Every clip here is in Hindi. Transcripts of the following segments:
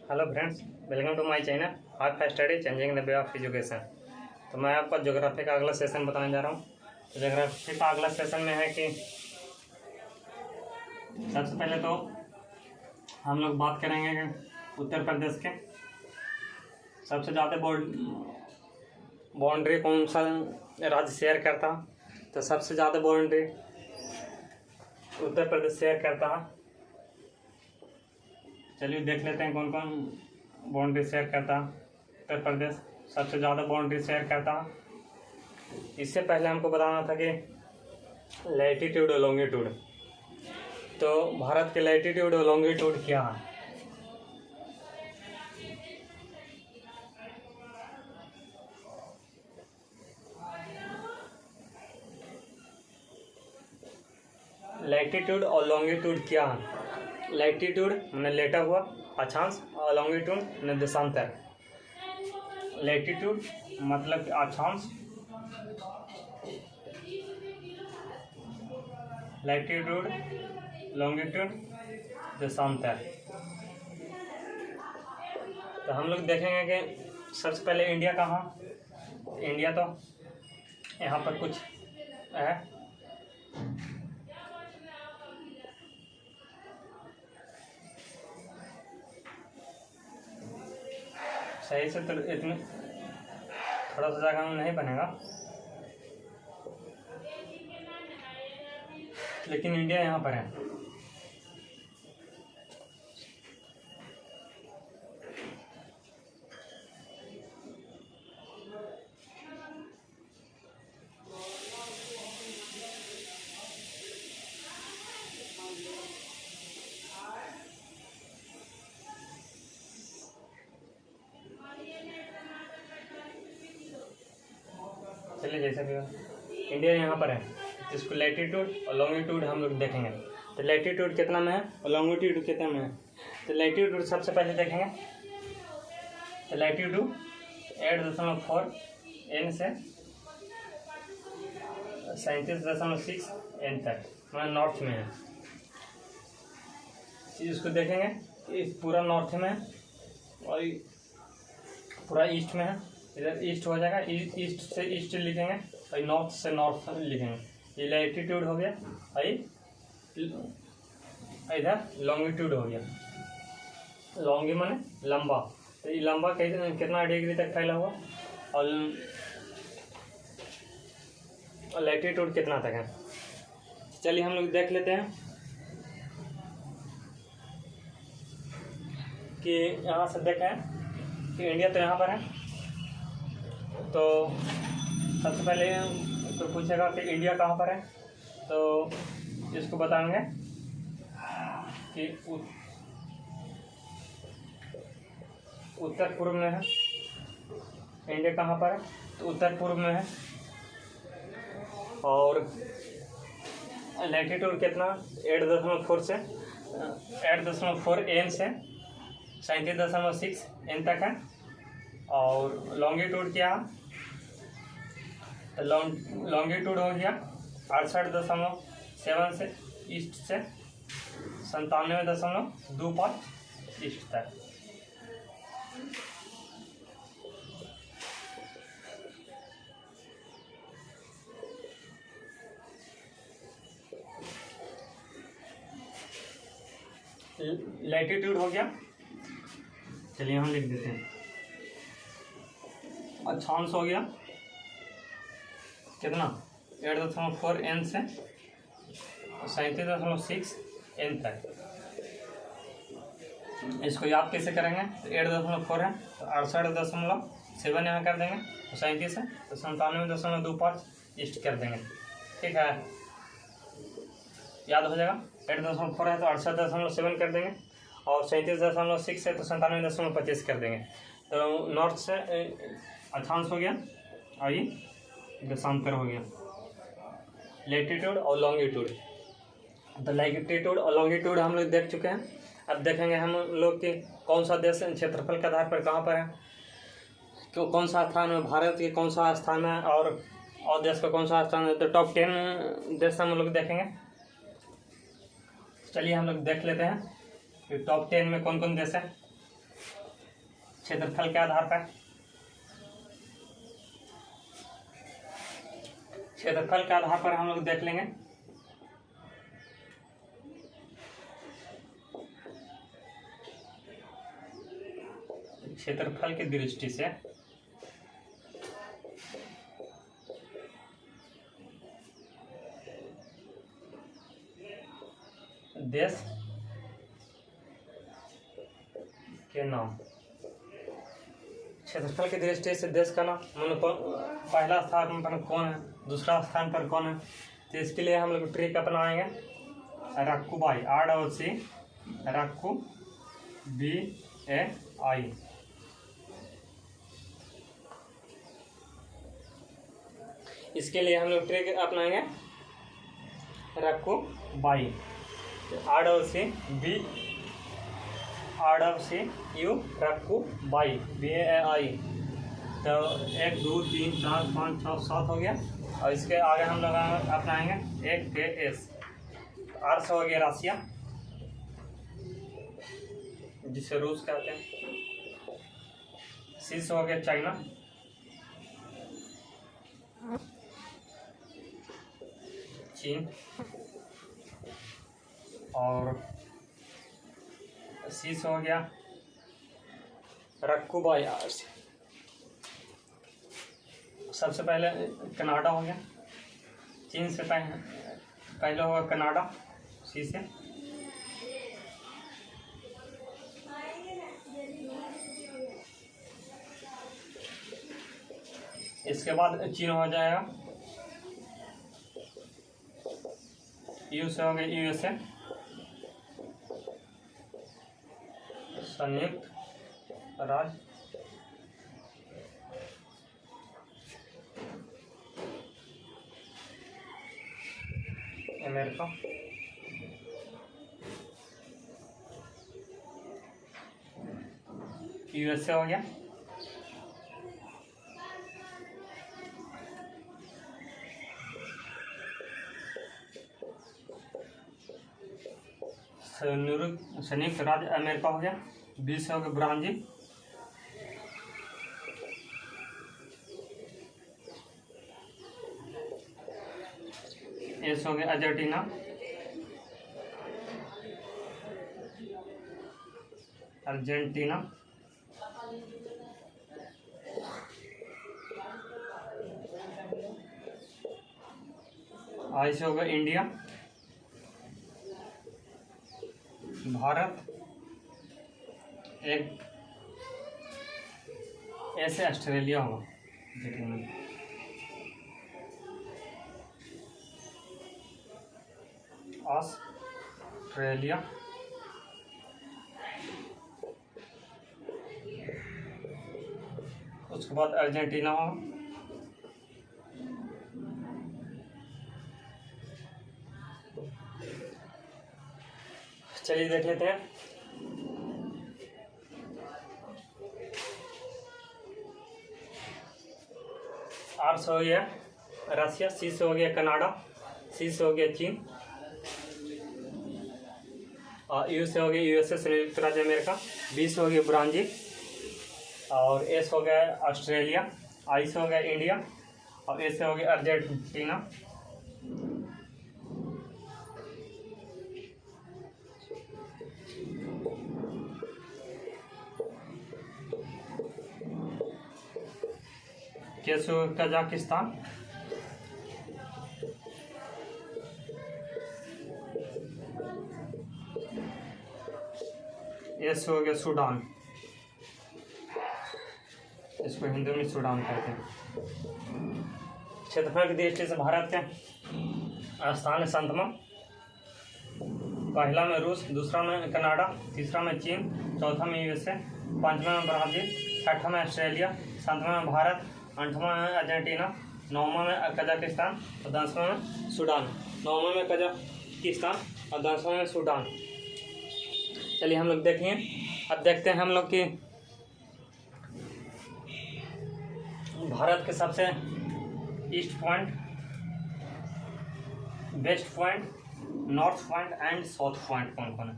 Hello friends, welcome to my channel heart fast study changing the way of education. तो मैं आपको ज्योग्राफी का अगला सेशन बताने जा रहा हूँ। तो ज्योग्राफी का अगला सेशन में है कि सबसे पहले तो हम लोग बात करेंगे कि उत्तर प्रदेश के सबसे ज़्यादा बाउंड्री कौन सा राज्य शेयर करता। तो सबसे ज़्यादा बाउंड्री उत्तर प्रदेश शेयर करता है। चलिए देख लेते हैं कौन कौन बाउंड्री शेयर करता है। उत्तर प्रदेश सबसे ज़्यादा बाउंड्री शेयर करता है। इससे पहले हमको बताना था कि लैटिट्यूड और लॉन्गिट्यूड। तो भारत के लैटिट्यूड और लॉन्गिट्यूड क्या है? लैटिट्यूड और लॉन्गिट्यूड क्या है? लैटिट्यूड मैंने लेटा हुआ अक्षांश और लॉन्गिट्यूड मैंने देशांतर। लैटिट्यूड मतलब अक्षांश, लैटिट्यूड लॉन्गिट्यूड देशांतर। तो हम लोग देखेंगे कि सबसे पहले इंडिया कहाँ। इंडिया तो यहाँ पर कुछ है। सही से तो इतने थोड़ा सा जगह में नहीं बनेगा, लेकिन इंडिया यहाँ पर है। चलिए जैसा कि इंडिया यहाँ पर है, जिसको लैटिट्यूड और लॉन्गिट्यूड हम लोग देखेंगे। तो लैटिट्यूड कितना में है और लॉन्गिट्यूड कितना में है? तो लैटिट्यूड सबसे पहले देखेंगे। तो लैटिट्यूड 8.4 N से 37.6 N तक मतलब नॉर्थ में है। इसको देखेंगे, इस पूरा नॉर्थ में है और पूरा ईस्ट में है। इधर ईस्ट हो जाएगा, ईस्ट से ईस्ट लिखेंगे और नॉर्थ से नॉर्थ लिखेंगे। ये लैटिट्यूड हो गया और इधर लॉन्गिट्यूड हो गया। लॉन्गी माने लंबा। तो ये लंबा कितना डिग्री तक फैला हुआ और लैटिट्यूड कितना तक है। चलिए हम लोग देख लेते हैं कि यहाँ से देखें कि इंडिया तो यहाँ पर है। तो सबसे पहले तो पूछेगा कि इंडिया कहाँ पर है। तो इसको बताएंगे कि उत्तर पूर्व में है। इंडिया कहाँ पर है? तो उत्तर पूर्व में है। और लैटिट्यूड कितना 8.4 से 8.4 N से 37.6 N तक है। और लॉन्गिट्यूड क्या है? तो लॉन्गिट्यूड हो गया 68.7 से ईस्ट से 97.25 ईस्ट तक। लैटिट्यूड हो गया, चलिए हम लिख देते हैं। अक्षांश हो गया कितना 8.4 N से 37.6 N तक। इसको याद कैसे करेंगे? तो 8.4 है तो 68.7 यहाँ कर देंगे, तो 37 है तो 97.25 ईस्ट कर देंगे। ठीक है, याद हो जाएगा। 8.4 है तो 68.7 कर देंगे और 37.6 है तो 97.25 कर देंगे। तो नॉर्थ से अक्षांश हो गया और ये देशांतर हो गया, लैटिट्यूड और लॉन्गिट्यूड। तो लैटिट्यूड और लॉन्गिट्यूड हम लोग देख चुके हैं। अब देखेंगे हम लोग कि कौन सा देश क्षेत्रफल के आधार पर कहाँ पर है, तो कौन सा स्थान है भारत के, कौन सा स्थान है और देश का कौन सा स्थान है। तो टॉप 10 देश हम लोग देखेंगे। चलिए हम लोग देख लेते हैं कि टॉप 10 में कौन कौन देश है। क्षेत्रफल के आधार पर, क्षेत्रफल के आधार पर हम लोग देख लेंगे। क्षेत्रफल की दृष्टि से देश के नाम, क्षेत्रफल की दृष्टि से देश का नाम मतलब पहला स्थान पर कौन है, दूसरा स्थान पर कौन है। तो इसके लिए हम लोग ट्रिक अपनाएंगे। रक्कुबाई, RCC RCCBAI। इसके लिए हम लोग ट्रिक अपनाएंगे रक्कुबाई, RCCU रक्कुबाई BAI। तो 1 2 3 4 5 6 7 हो गया। और इसके आगे हम लोग अपनाएंगे एक KS। R से हो गया रसिया, जिसे रूस कहते हैं। C से हो गया चाइना, चीन। और C से हो गया रक्कुबाई। सबसे पहले कनाडा हो गया, चीन से पहले होगा कनाडा C से। इसके बाद चीन हो जाएगा, U से हो गया USA, संयुक्त राज्य अमेरिका। USA हो गया। संयुक्त राज्य अमेरिका हो गया। B से हो गया ब्राजील, A से हो गया अर्जेंटीना, I से हो गया इंडिया, भारत। एक ऐसे ऑस्ट्रेलिया होगा, ऑस्ट्रेलिया। उसके बाद अर्जेंटीना होगा। चलिए देख लेते हैं। R से हो गया रसिया, C से हो गया कनाडा, C से हो गया चीन, और U से हो गया USA संयुक्त राज्य अमेरिका, B से हो गया ब्राजील, और A से हो गया ऑस्ट्रेलिया, I से हो गया इंडिया, और A से हो गया अर्जेंटीना। कैसे हो कजाकिस्तान, ऐसे हो गया सूडान, इसको हिंदी में सूडान कहते हैं। क्षेत्रफल की दृष्टि से भारत के स्थान है 7वां, पहला में रूस, दूसरा में कनाडा, तीसरा में चीन, चौथा में USA, 5वां में ब्राजील, 6वां में ऑस्ट्रेलिया, 7वां में भारत, 8वां में अर्जेंटीना, 9वां में कजाकिस्तान और 10वां में सूडान। 9वां में कजाकिस्तान और 10वां में सूडान। चलिए हम लोग देखेंगे। अब देखते हैं हम लोग कि भारत के सबसे east point, west point, north point and south point कौन कौन है।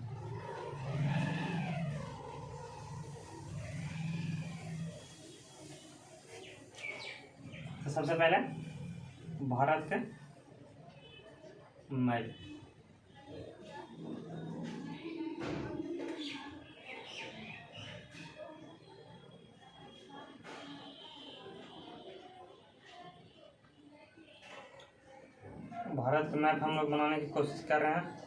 तो सबसे पहले भारत के मैप। भारत का मैप हम लोग बनाने की कोशिश कर रहे हैं।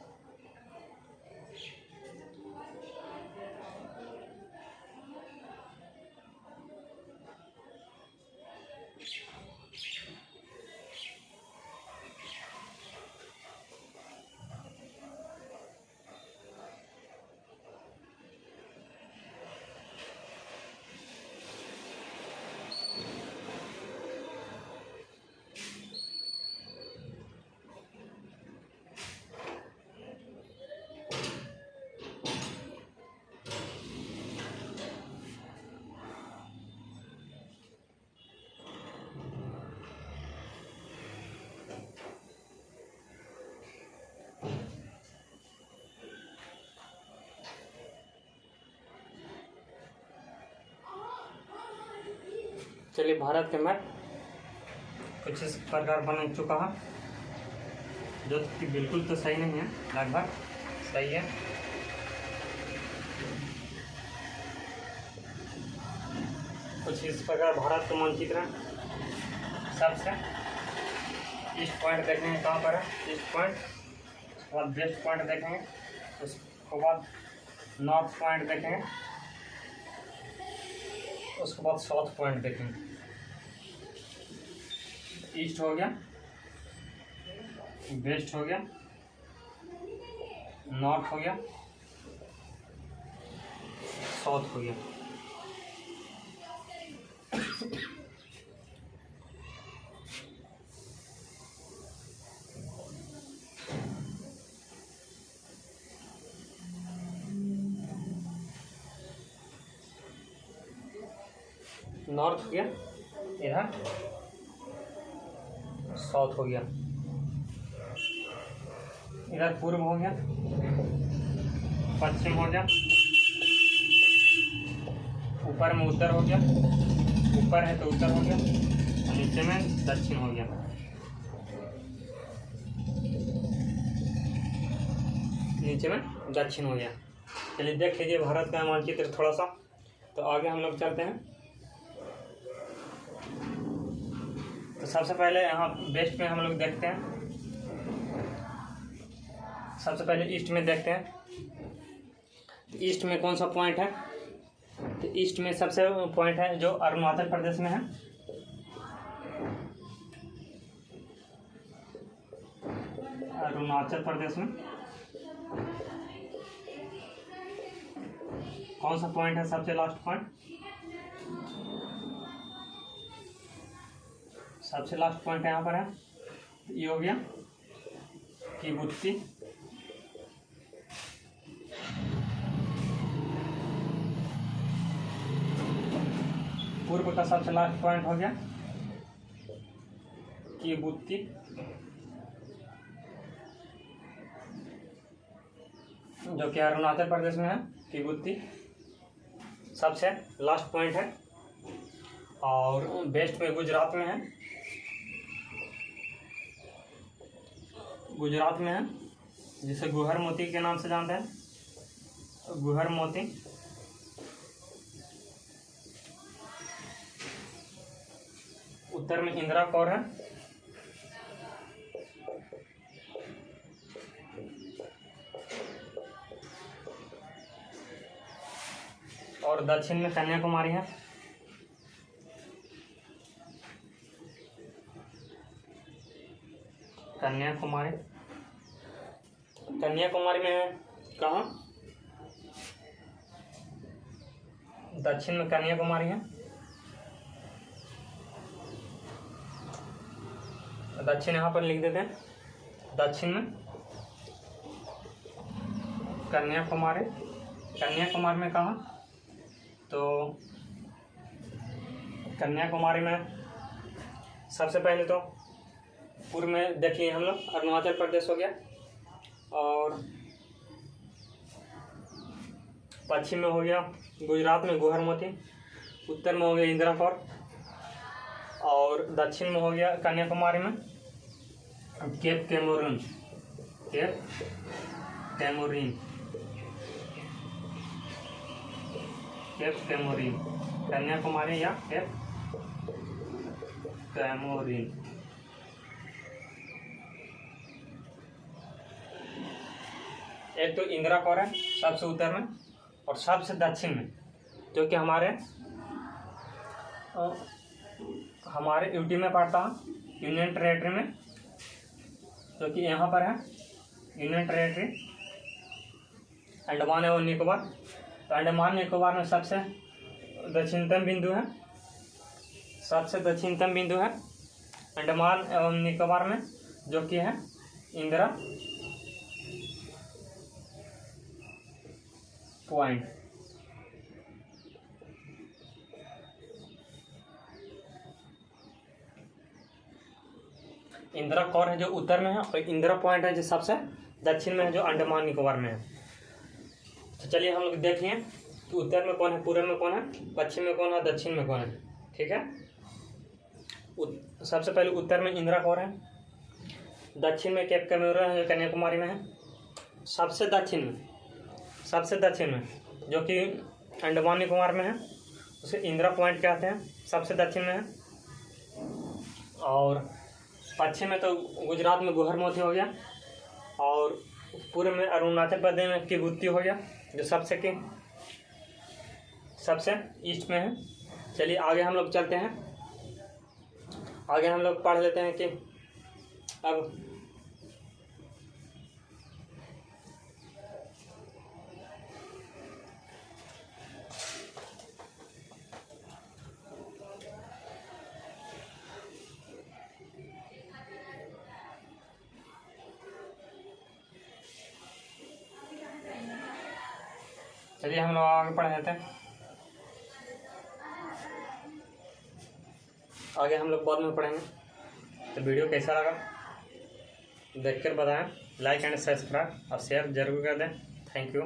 चलिए, भारत के मैप कुछ इस प्रकार बन चुका है, जो कि बिल्कुल तो सही नहीं है, लगभग सही है। कुछ इस प्रकार भारत का मानचित्र है। सबसे ईस्ट पॉइंट देखेंगे कहाँ पर है, ईस्ट पॉइंट। उसके बाद वेस्ट पॉइंट देखेंगे, उसके बाद नॉर्थ पॉइंट देखेंगे, उसके बाद साउथ पॉइंट देखेंगे। ईस्ट हो गया, वेस्ट हो गया, नॉर्थ हो गया, साउथ हो गया। नॉर्थ हो गया, इधर साउथ हो गया, इधर पूर्व हो गया, पश्चिम हो गया, ऊपर में उत्तर हो गया, ऊपर है तो उत्तर हो गया, नीचे में दक्षिण हो गया। नीचे में दक्षिण हो गया। चलिए देख लीजिए भारत का मानचित्र थोड़ा सा। तो आगे हम लोग चलते हैं। तो सबसे पहले यहाँ वेस्ट में हम लोग देखते हैं। सबसे पहले ईस्ट में देखते हैं। तो ईस्ट में कौन सा पॉइंट है? तो ईस्ट में सबसे पॉइंट है जो अरुणाचल प्रदेश में है। अरुणाचल प्रदेश में कौन सा पॉइंट है? सबसे लास्ट पॉइंट, सबसे लास्ट पॉइंट यहाँ पर है। ये हो गया किबुत्ती। पूर्व का सबसे लास्ट पॉइंट हो गया किबुत्ती। जो कि अरुणाचल प्रदेश में है। किबुत्ती सबसे लास्ट पॉइंट है। और वेस्ट में गुजरात में है। गुजरात में है, जिसे गुहर मोती के नाम से जानते हैं। गुहर मोती। उत्तर में इंदिरा कौर है। और दक्षिण में कन्याकुमारी है। कन्याकुमारी। कन्याकुमारी में है कहाँ? दक्षिण में कन्याकुमारी है। दक्षिण यहाँ पर लिख देते हैं। दक्षिण में कन्याकुमारी। कन्याकुमारी में कहाँ? तो कन्याकुमारी में सबसे पहले तो पूर्व में देखिए हम लोग अरुणाचल प्रदेश हो गया। और पश्चिम में हो गया गुजरात में गुहर मोती। उत्तर में हो गया इंदिरा कौर। और दक्षिण में हो गया कन्याकुमारी में Cape Comorin, Cape Comorin, Cape Comorin, Kanyakumari या केप कैमोरिन। एक तो इंदिरा कौर है सबसे उत्तर में, और सबसे दक्षिण में जो कि हमारे यूटी में पड़ता है, यूनियन टेरेटरी में, जो कि यहाँ पर है यूनियन टेरेटरी अंडमान एवं निकोबार। तो अंडमान निकोबार में सबसे दक्षिणतम बिंदु है, सबसे दक्षिणतम बिंदु है अंडमान एवं निकोबार में, जो कि है इंदिरा पॉइंट। इंदिरा कौर है जो उत्तर में है, और इंदिरा पॉइंट है जो सबसे दक्षिण में है, जो अंडमान निकोबार में है। तो चलिए हम लोग देखिए कि उत्तर में कौन है, पूर्व में कौन है, पश्चिम में कौन है, दक्षिण में कौन है। ठीक है, सबसे पहले उत्तर में इंदिरा कौर है, दक्षिण में केप कैमोरिन है जो कन्याकुमारी में है, सबसे दक्षिण में जो कि अंडमान निकोबार में है उसे इंदिरा पॉइंट कहते हैं, सबसे दक्षिण में है। और पश्चिम में तो गुजरात में गोहरमोती हो गया, और पूर्व में अरुणाचल प्रदेश में किबुत्ती हो गया जो सबसे ईस्ट में है। चलिए आगे हम लोग चलते हैं, आगे हम लोग पढ़ लेते हैं कि अब चलिए हम लोग आगे पढ़ लेते हैं, आगे हम लोग बाद में पढ़ेंगे। तो वीडियो कैसा लगा देखकर बताएं, लाइक एंड सब्सक्राइब और शेयर जरूर कर दें। Thank you.